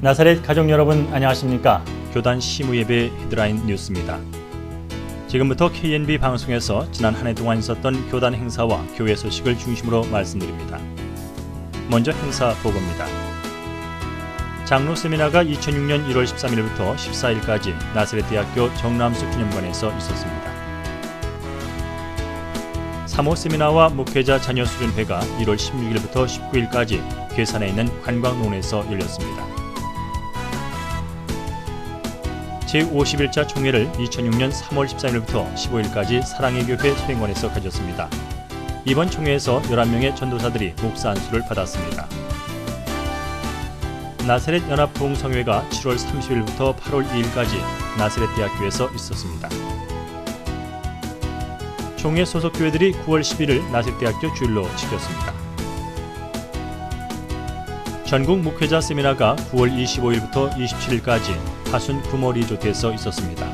나사렛 가족 여러분 안녕하십니까? 교단 시무예배 헤드라인 뉴스입니다. 지금부터 KNB 방송에서 지난 한 해 동안 있었던 교단 행사와 교회 소식을 중심으로 말씀드립니다. 먼저 행사 보고입니다. 장로 세미나가 2006년 1월 13일부터 14일까지 나사렛대학교 정남수 기념관에서 있었습니다. 3호 세미나와 목회자 자녀 수련회가 1월 16일부터 19일까지 괴산에 있는 관광론에서 열렸습니다. 제51차 총회를 2006년 3월 14일부터 15일까지 사랑의 교회 소행원에서 가졌습니다. 이번 총회에서 11명의 전도사들이 목사 안수를 받았습니다. 나사렛 연합부흥성회가 7월 30일부터 8월 2일까지 나사렛대학교에서 있었습니다. 총회 소속 교회들이 9월 11일 나사렛대학교 주일로 지켰습니다. 전국 목회자 세미나가 9월 25일부터 27일까지 파순 구모 리조트에서 있었습니다.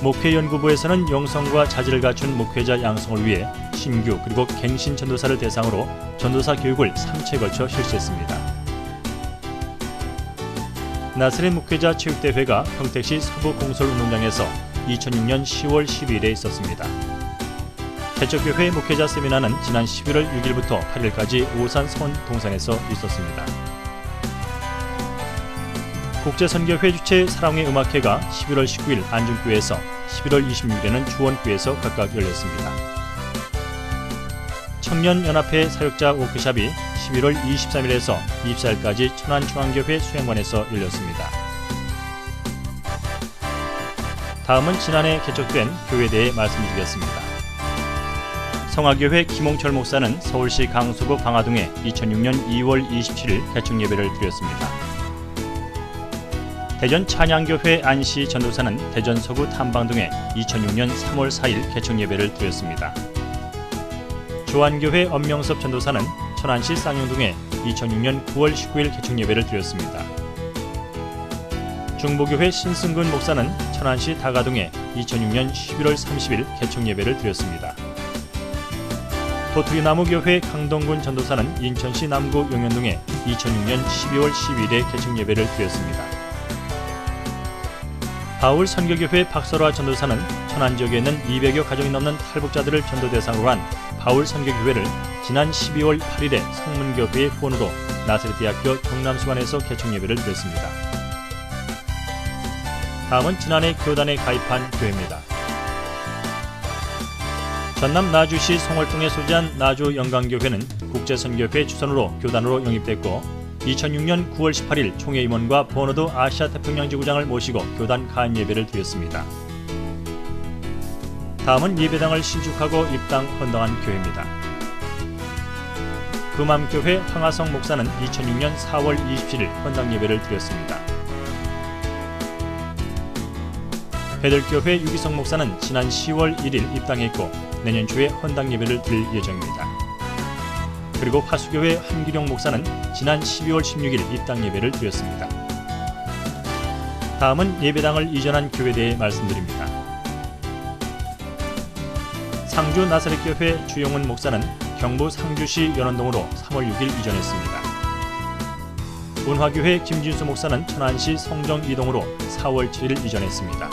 목회연구부에서는 영성과 자질을 갖춘 목회자 양성을 위해 신규 그리고 갱신 전도사를 대상으로 전도사 교육을 3차에 걸쳐 실시했습니다. 나사렛 목회자 체육대회가 평택시 서부공설운동장에서 2006년 10월 12일에 있었습니다. 개척교회 목회자 세미나는 지난 11월 6일부터 8일까지 오산 서원동산에서 있었습니다. 국제선교회 주최 사랑의 음악회가 11월 19일 안중교회에서 11월 26일에는 주원교회에서 각각 열렸습니다. 청년연합회 사역자 워크숍이 11월 23일에서 24일까지 천안중앙교회 수양관에서 열렸습니다. 다음은 지난해 개척된 교회에 대해 말씀드리겠습니다. 성화교회 김홍철 목사는 서울시 강서구 방화동에 2006년 2월 27일 개척 예배를 드렸습니다. 대전 찬양교회 안시 전도사는 대전 서구 탐방동에 2006년 3월 4일 개척 예배를 드렸습니다. 조안교회 엄명섭 전도사는 천안시 쌍용동에 2006년 9월 19일 개척 예배를 드렸습니다. 중보교회 신승근 목사는 천안시 다가동에 2006년 11월 30일 개척 예배를 드렸습니다. 도토리나무교회 강동군 전도사는 인천시 남구 용현동에 2006년 12월 12일에 개척 예배를 드렸습니다. 바울 선교교회 박설화 전도사는 천안 지역에 있는 200여 가정이 넘는 탈북자들을 전도 대상으로 한 바울 선교교회를 지난 12월 8일에 성문교회의 후원으로 나사렛대학교 정남수관에서 개척 예배를 드렸습니다. 다음은 지난해 교단에 가입한 교회입니다. 전남 나주시 송월동에 소재한 나주영광교회는 국제선교회 주선으로 교단으로 영입됐고 2006년 9월 18일 총회 임원과 버너드 아시아 태평양 지구장을 모시고 교단 가임 예배를 드렸습니다. 다음은 예배당을 신축하고 입당 헌당한 교회입니다. 금암교회 황하성 목사는 2006년 4월 27일 헌당 예배를 드렸습니다. 베들교회 유기성 목사는 지난 10월 1일 입당했고 내년 초에 헌당 예배를 드릴 예정입니다. 그리고 화수교회 한기룡 목사는 지난 12월 16일 입당 예배를 드렸습니다. 다음은 예배당을 이전한 교회에 대해 말씀드립니다. 상주 나사렛교회 주용은 목사는 경부 상주시 연원동으로 3월 6일 이전했습니다. 운화교회 김진수 목사는 천안시 성정 2동으로 4월 7일 이전했습니다.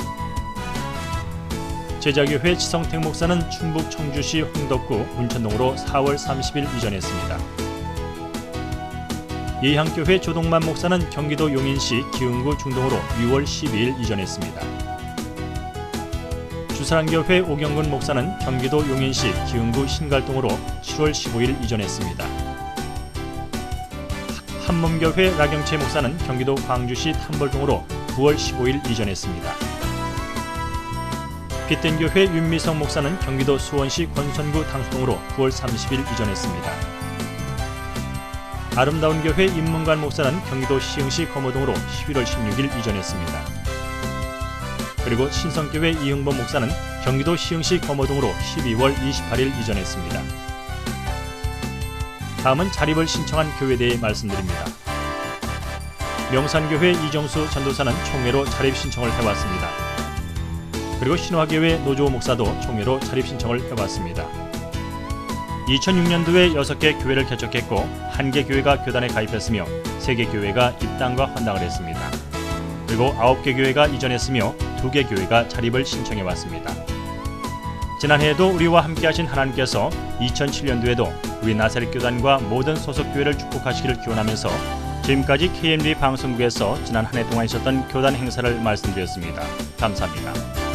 제자교회 지성택 목사는 충북 청주시 홍덕구 운천동으로 4월 30일 이전했습니다. 예향교회 조동만 목사는 경기도 용인시 기흥구 중동으로 6월 12일 이전했습니다. 주사랑교회 오경근 목사는 경기도 용인시 기흥구 신갈동으로 7월 15일 이전했습니다. 한몸교회 라경채 목사는 경기도 광주시 탐벌동으로 9월 15일 이전했습니다. 빛된교회 윤미성 목사는 경기도 수원시 권선구 당수동으로 9월 30일 이전했습니다. 아름다운 교회 임문관 목사는 경기도 시흥시 거모동으로 11월 16일 이전했습니다. 그리고 신성교회 이흥범 목사는 경기도 시흥시 거모동으로 12월 28일 이전했습니다. 다음은 자립을 신청한 교회에 대해 말씀드립니다. 명산교회 이정수 전도사는 총회로 자립 신청을 해왔습니다. 그리고 신화교회 노조호 목사도 총회로 자립 신청을 해왔습니다. 2006년도에 6개 교회를 개척했고 1개 교회가 교단에 가입했으며 3개 교회가 입당과 헌당을 했습니다. 그리고 9개 교회가 이전했으며 2개 교회가 자립을 신청해 왔습니다. 지난해에도 우리와 함께하신 하나님께서 2007년도에도 우리 나사렛 교단과 모든 소속 교회를 축복하시기를 기원하면서 지금까지 KNB 방송국에서 지난 한 해 동안 있었던 교단 행사를 말씀드렸습니다. 감사합니다.